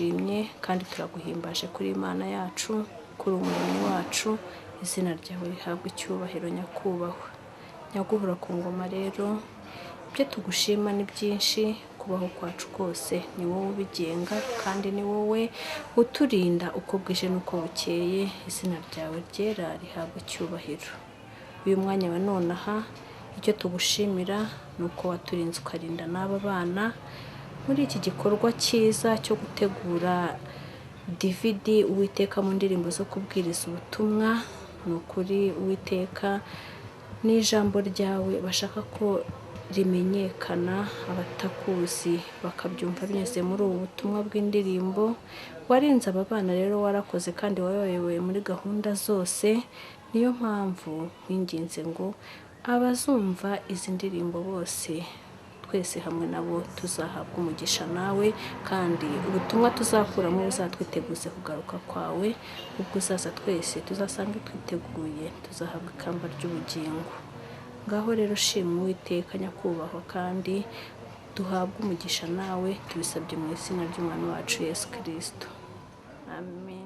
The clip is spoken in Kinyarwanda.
turagushimye kandi turaguhimbaje kuri Imana yacu, kuri umuremyi wacu. Izina ryawe rihabwa icyubahiro nyakubahwa. Nyaguhora ku ngoma rero, ibyo tugushima ni byinshi, kubaho kwacu kose ni wowe ubigenga kandi ni wowe uturinda uko bwije n'uko bukeye. Izina ryawe ryera rihabwa icyubahiro. Uyu mwanya wa nonaha icyo tugushimira ni uko waturinze ukarinda n'aba bana muri iki gikorwa cyiza cyo gutegura DVD Uwiteka mu ndirimbo zo kubwiriza ubutumwa. Ni ukuri Uwiteka, n'ijambo ryawe bashaka ko rimenyekana, abatakuzi bakabyumva binyuze muri ubu butumwa bw'indirimbo. Warinze aba bana rero, warakoze kandi wayoboye muri gahunda zose. Niyo mpamvu nkwinginze ngo abazumva izi ndirimbo bose, twese hamwe nabo tuzahabwa umugisha nawe, kandi ubutumwa tuzakuramo buzatwiteguze kugaruka kwawe. Ubwo uzaza twese tuzasanga twiteguye, tuzahabwa ikamba ry'ubugingo. Ngaho rero shimwa Uwiteka nyakubahwa, kandi duhabwe umugisha nawe, tubisabye mu izina ry'Umwami wacu Yesu Kristo. Amen.